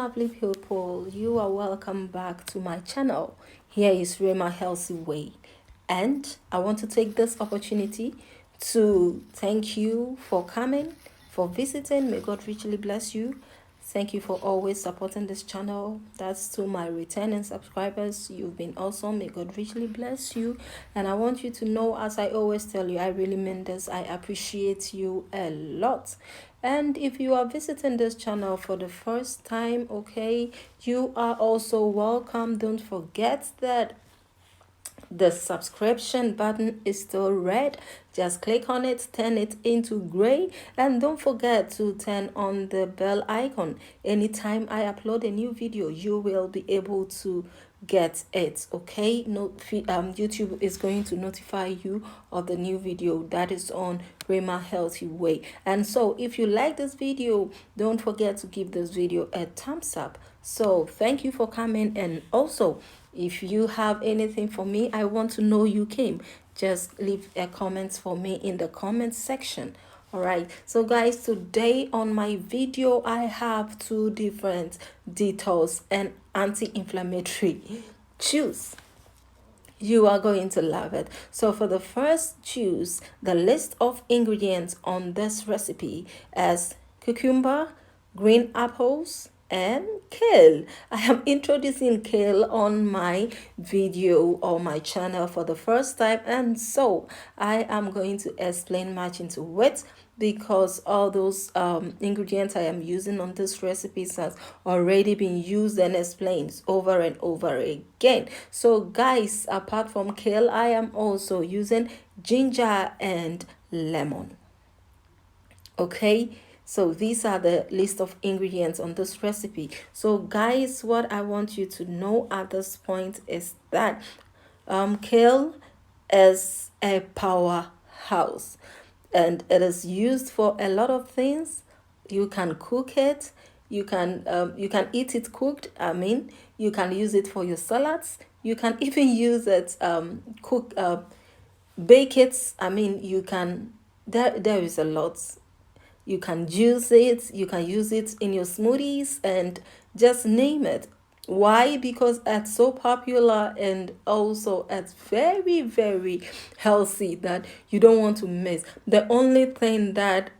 lovely people, you are welcome back to my channel. Here is Rema Healthy Way, and I want to take this opportunity to thank you for coming, for visiting. May God richly bless you. Thank you for always supporting this channel. That's to my returning subscribers. You've been awesome. May God richly bless you. And I want you to know, as I always tell you, I really mean this. I appreciate you a lot. And if you are visiting this channel for the first time, okay, you are also welcome. Don't forget that the subscription button is still red. Just click on it, turn it into gray, and don't forget to turn on the bell icon. Anytime I upload a new video, you will be able to get it. Okay, YouTube is going to notify you of the new video that is on Rema Healthy Way. And so if you like this video, don't forget to give this video a thumbs up. So thank you for coming. And also, if you have anything for me, I want to know you came. Just leave a comment for me in the comment section. All right, so guys, today on my video I have two different detox and anti-inflammatory juice. You are going to love it. So for the first juice, the list of ingredients on this recipe is cucumber, green apples, and kale. I am introducing kale on my video or my channel for the first time, and so I am going to explain much into it because all those ingredients I am using on this recipe has already been used and explained over and over again. So guys, apart from kale, I am also using ginger and lemon. Okay, so these are the list of ingredients on this recipe. So guys, what I want you to know at this point is that kale is a powerhouse and it is used for a lot of things. You can cook it, you can eat it cooked. You can use it for your salads. You can even use it bake it. You can, there is a lot. You can juice it, you can use it in your smoothies, and just name it. Why? Because it's so popular, and also it's very, very healthy that you don't want to miss. The only thing that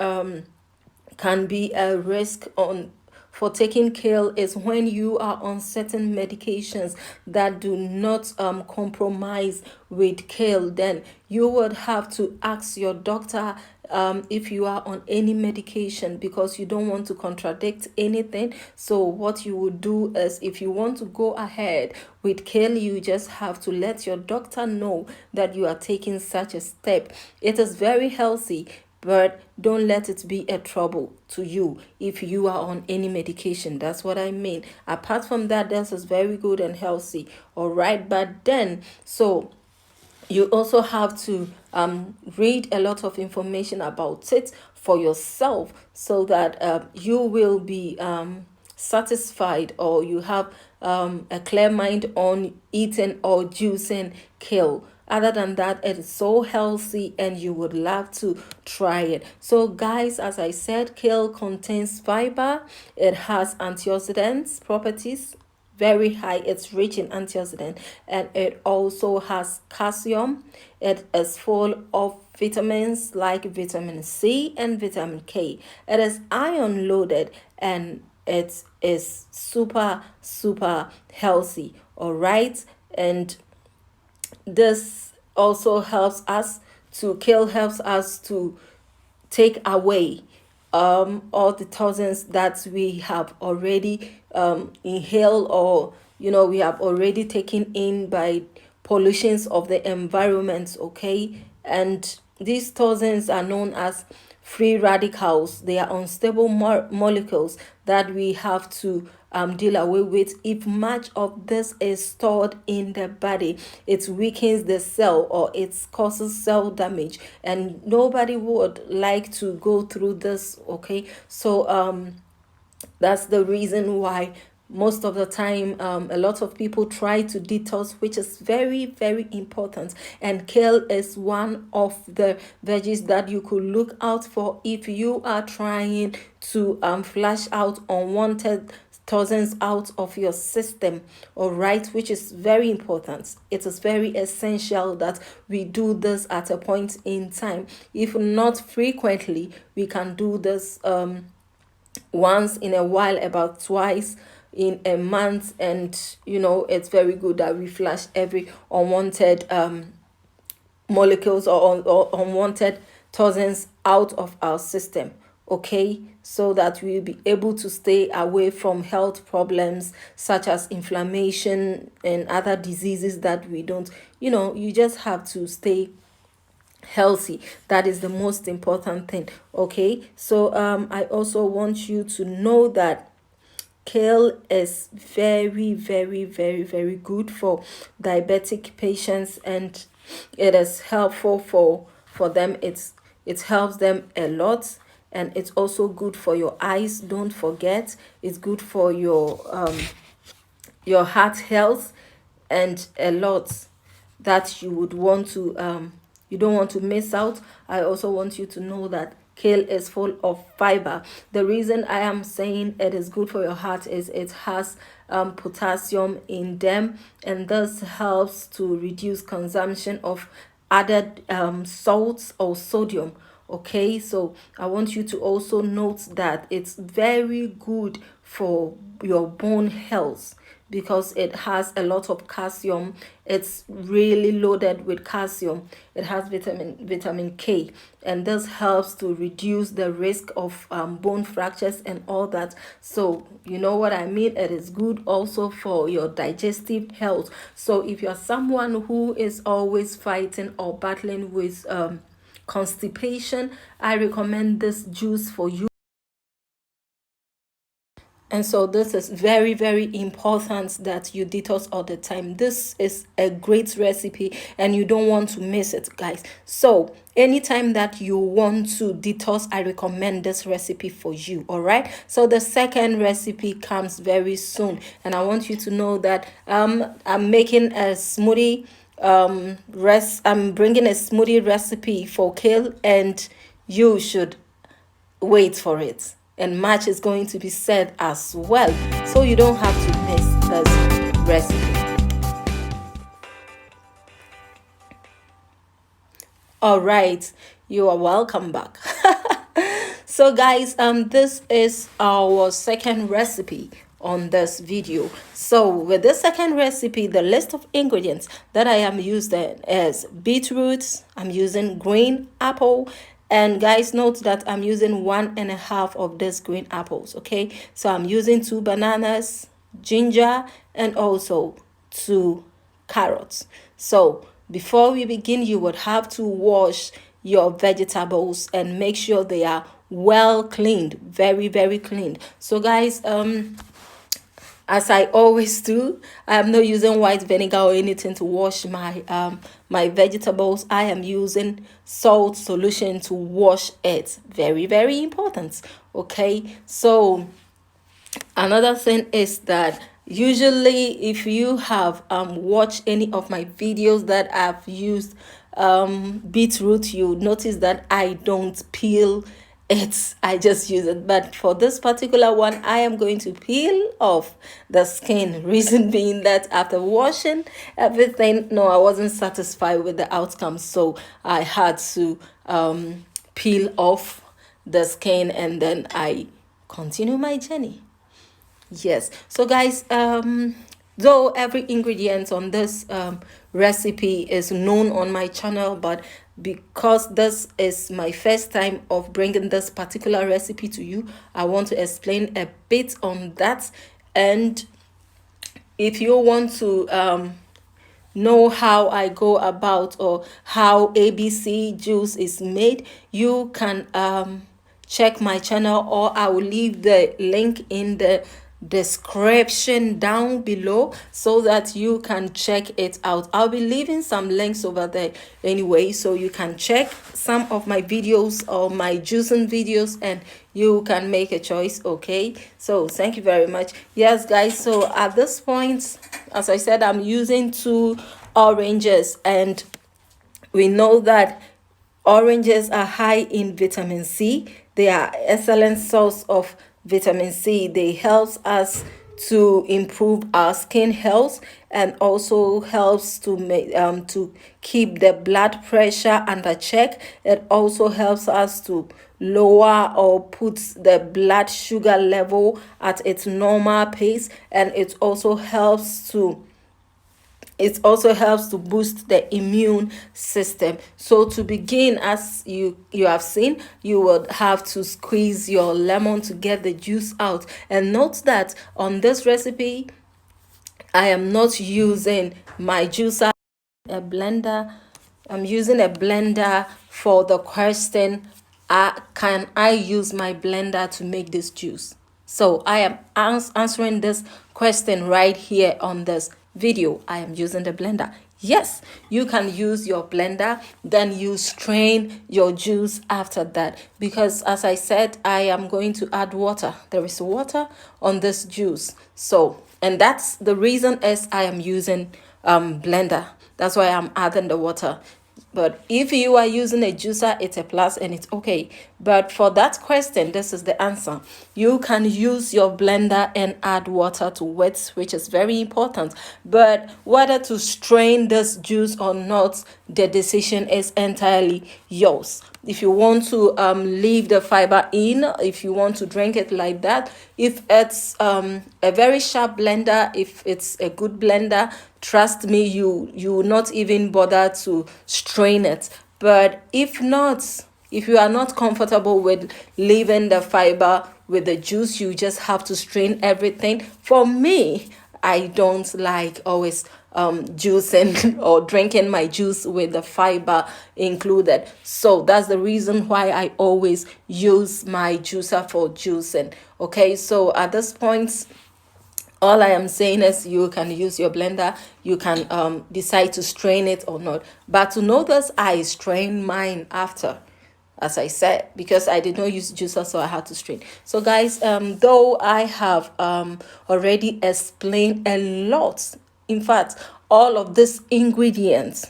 can be a risk on for taking kale is when you are on certain medications that do not compromise with kale. Then you would have to ask your doctor if you are on any medication, because you don't want to contradict anything. So what you would do is, if you want to go ahead with kale, you just have to let your doctor know that you are taking such a step. It is very healthy, but don't let it be a trouble to you if you are on any medication. That's what I mean. Apart from that, this is very good and healthy. All right, but then, so you also have to read a lot of information about it for yourself, so that you will be satisfied, or you have a clear mind on eating or juicing kale. Other than that, it is so healthy and you would love to try it. So guys, as I said, kale contains fiber. It has antioxidants properties, very high. It's rich in antioxidant, and it also has calcium. It is full of vitamins like vitamin C and vitamin K. It is iron loaded, and it is super healthy. All right, and this also helps us to kale helps us to take away all the toxins that we have already inhaled, or we have already taken in by pollutions of the environment. Okay, and these toxins are known as free radicals. They are unstable molecules that we have to deal away with. If much of this is stored in the body, it weakens the cell, or it causes cell damage, and nobody would like to go through this. Okay, so that's the reason why most of the time a lot of people try to detox, which is very important, and kale is one of the veggies that you could look out for if you are trying to flush out unwanted toxins out of your system, all right, which is very important. It is very essential that we do this at a point in time. If not frequently, we can do this once in a while, about twice in a month, and it's very good that we flush every unwanted molecules or unwanted toxins out of our system, okay, so that we'll be able to stay away from health problems such as inflammation and other diseases that we don't. You just have to stay healthy. That is the most important thing, okay. So I also want you to know that kale is very, very, very, very good for diabetic patients, and it is helpful for them. It helps them a lot, and it's also good for your eyes. Don't forget, it's good for your heart health, and a lot that you would want to you don't want to miss out. I also want you to know that kale is full of fiber. The reason I am saying it is good for your heart is it has potassium in them, and this helps to reduce consumption of added salts or sodium, okay. So I want you to also note that it's very good for your bone health because it has a lot of calcium. It's really loaded with calcium. It has vitamin K, and this helps to reduce the risk of bone fractures and all that. So you know what I mean. It is good also for your digestive health. So if you're someone who is always fighting or battling with constipation, I recommend this juice for you. And so this is very, very important that you detox all the time. This is a great recipe and you don't want to miss it, guys. So anytime that you want to detox, I recommend this recipe for you, all right? So the second recipe comes very soon, and I want you to know that I'm making a smoothie I'm bringing a smoothie recipe for kale, and you should wait for it, and match is going to be said as well, so you don't have to miss this recipe. All right, you are welcome back. So guys, this is our second recipe on this video. So with the second recipe, the list of ingredients that I am using is beetroot, I'm using green apple, and guys, note that I'm using 1.5 of these green apples, okay. So I'm using 2 bananas, ginger, and also 2 carrots. So before we begin, you would have to wash your vegetables and make sure they are well cleaned, very, very cleaned. So guys, as I always do, I am not using white vinegar or anything to wash my vegetables. I am using salt solution to wash it. Very, very important, okay. So another thing is that usually if you have watched any of my videos that I've used beetroot, you notice that I don't peel it, I just use it. But for this particular one, I am going to peel off the skin. Reason being that after washing everything, no, I wasn't satisfied with the outcome, so I had to peel off the skin, and then I continue my journey. Yes. So guys, though every ingredient on this recipe is known on my channel, but because this is my first time of bringing this particular recipe to you, I want to explain a bit on that. And if you want to know how I go about or how ABC juice is made, you can check my channel, or I will leave the link in the description down below so that you can check it out. I'll be leaving some links over there anyway, so you can check some of my videos or my juicing videos and you can make a choice, okay. So thank you very much. Yes guys, so at this point, as I said, I'm using 2 oranges, and we know that oranges are high in vitamin C. They are excellent source of vitamin C. They help us to improve our skin health, and also helps to make to keep the blood pressure under check. It also helps us to lower or put the blood sugar level at its normal pace, and it also helps to boost the immune system. So to begin, as you have seen, you would have to squeeze your lemon to get the juice out. And note that on this recipe, I am not using my juicer, a blender. I'm using a blender for the question, can I use my blender to make this juice? So I am answering this question right here on this video. I am using the blender. Yes, you can use your blender, then you strain your juice after that, because as I said, I am going to add water. There is water on this juice. So, and that's the reason is I am using blender. That's why I'm adding the water. But if you are using a juicer, it's a plus and it's okay. But for that question, this is the answer. You can use your blender and add water to it, which is very important. But whether to strain this juice or not, the decision is entirely yours. If you want to leave the fiber in, if you want to drink it like that, if it's a very sharp blender, if it's a good blender, trust me, you will not even bother to strain it. But if not, if you are not comfortable with leaving the fiber with the juice, you just have to strain everything. For me, I don't like always juicing or drinking my juice with the fiber included. So that's the reason why I always use my juicer for juicing. Okay, so at this point, all I am saying is you can use your blender. You can decide to strain it or not. But to know this, I strain mine after, as I said, because I did not use juicer, so I had to strain. So guys, though I have already explained a lot, in fact, all of these ingredients,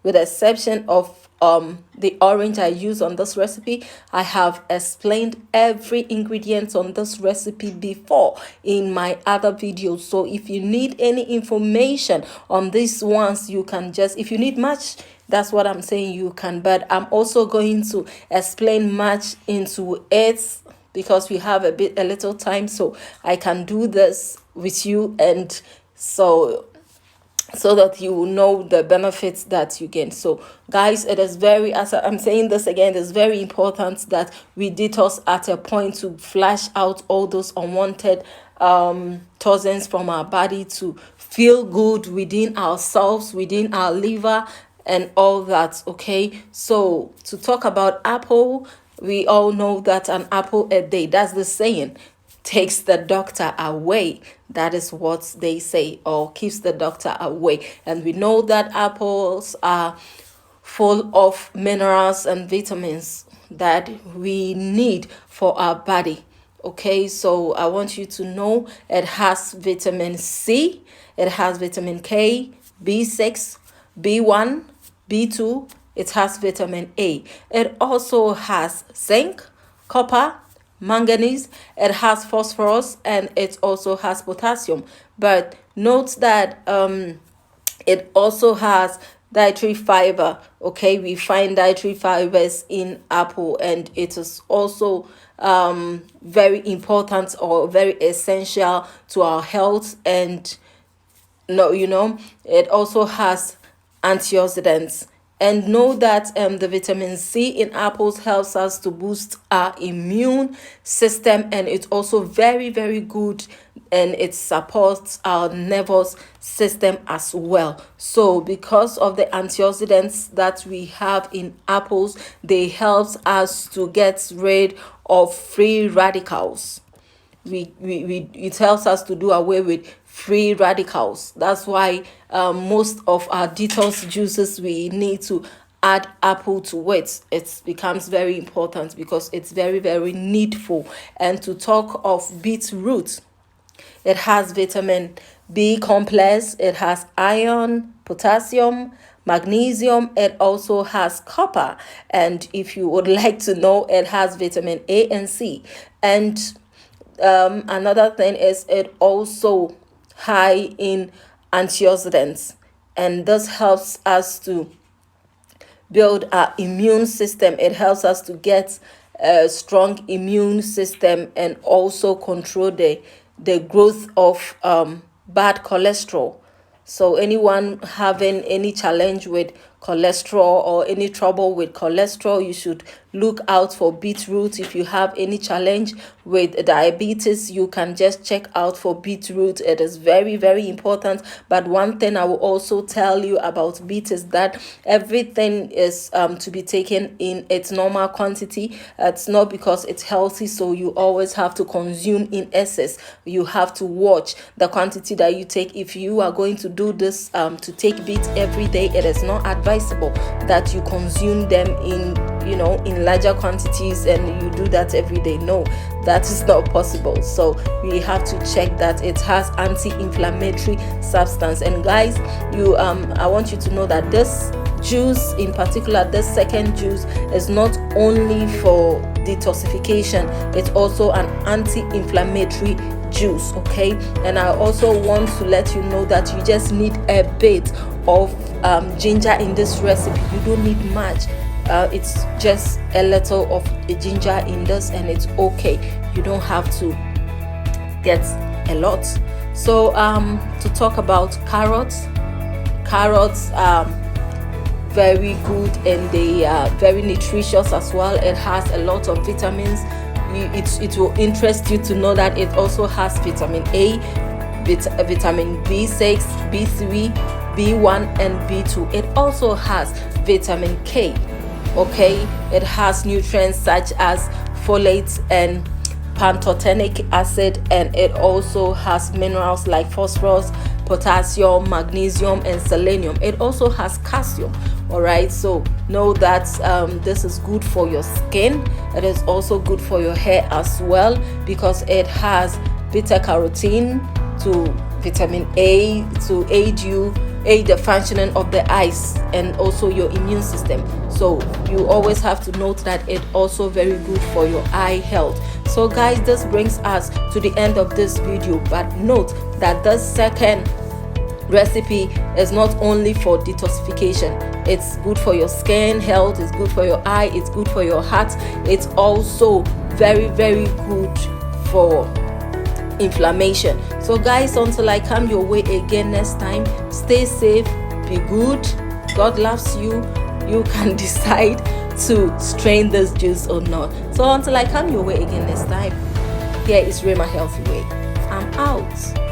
with the exception of the orange I use on this recipe, I have explained every ingredient on this recipe before in my other videos. So if you need any information on these ones, you can just, if you need much, that's what I'm saying, you can. But I'm also going to explain much into it because we have a little time, so I can do this with you, and so that you will know the benefits that you gain. So guys, it is very, as I'm saying this again, it's very important that we detox at a point to flush out all those unwanted toxins from our body, to feel good within ourselves, within our liver and all that. Okay, so to talk about apple, we all know that an apple a day, that's the saying, takes the doctor away. That is what they say, or keeps the doctor away. And we know that apples are full of minerals and vitamins that we need for our body. Okay, so I want you to know it has vitamin C, it has vitamin K, B6, B1, B2, it has vitamin A. It also has zinc, copper, manganese, it has phosphorus, and it also has potassium. But note that it also has dietary fiber. Okay, we find dietary fibers in apple, and it is also very important or very essential to our health. And no, it also has antioxidants. And know that the vitamin C in apples helps us to boost our immune system, and it's also very, very good, and it supports our nervous system as well. So because of the antioxidants that we have in apples, they help us to get rid of free radicals. It helps us to do away with free radicals. That's why most of our detox juices, we need to add apple to it. It becomes very important because it's very, very needful. And to talk of beetroot, it has vitamin B complex, it has iron, potassium, magnesium, it also has copper. And if you would like to know, it has vitamin A and C. And Another thing is it also high in antioxidants, and this helps us to build our immune system. It helps us to get a strong immune system and also control the growth of bad cholesterol. So anyone having any challenge with cholesterol or any trouble with cholesterol, you should look out for beetroot. If you have any challenge with diabetes, you can just check out for beetroot. It is very, very important. But one thing I will also tell you about beet is that everything is to be taken in its normal quantity. It's not because it's healthy, so you always have to consume in excess. You have to watch the quantity that you take. If you are going to do this to take beet every day, it is not advisable that you consume them in larger quantities and you do that every day. No, that is not possible. So we have to check that it has anti-inflammatory substance. And guys, I want you to know that this juice in particular, this second juice, is not only for detoxification, it's also an anti-inflammatory juice. Okay, and I also want to let you know that you just need a bit of ginger in this recipe. You don't need much. It's just a little of ginger in this and it's okay. You don't have to get a lot. So to talk about carrots are very good and they are very nutritious as well. It has a lot of vitamins. It will interest you to know that it also has vitamin A, vitamin B6, B3, B1 and B2. It also has vitamin K. Okay, it has nutrients such as folate and pantothenic acid, and it also has minerals like phosphorus, potassium, magnesium and selenium. It also has calcium. All right, so know that this is good for your skin. It is also good for your hair as well because it has beta carotene to vitamin A to aid the functioning of the eyes and also your immune system. So you always have to note that it also very good for your eye health. So guys, this brings us to the end of this video, but note that the second recipe is not only for detoxification. It's good for your skin health, it's good for your eye, it's good for your heart. It's also very, very good for inflammation. So guys, until I come your way again next time, stay safe, be good. God loves you. You can decide to strain this juice or not. So until I come your way again next time, here is Rema Healthy Way. I'm out.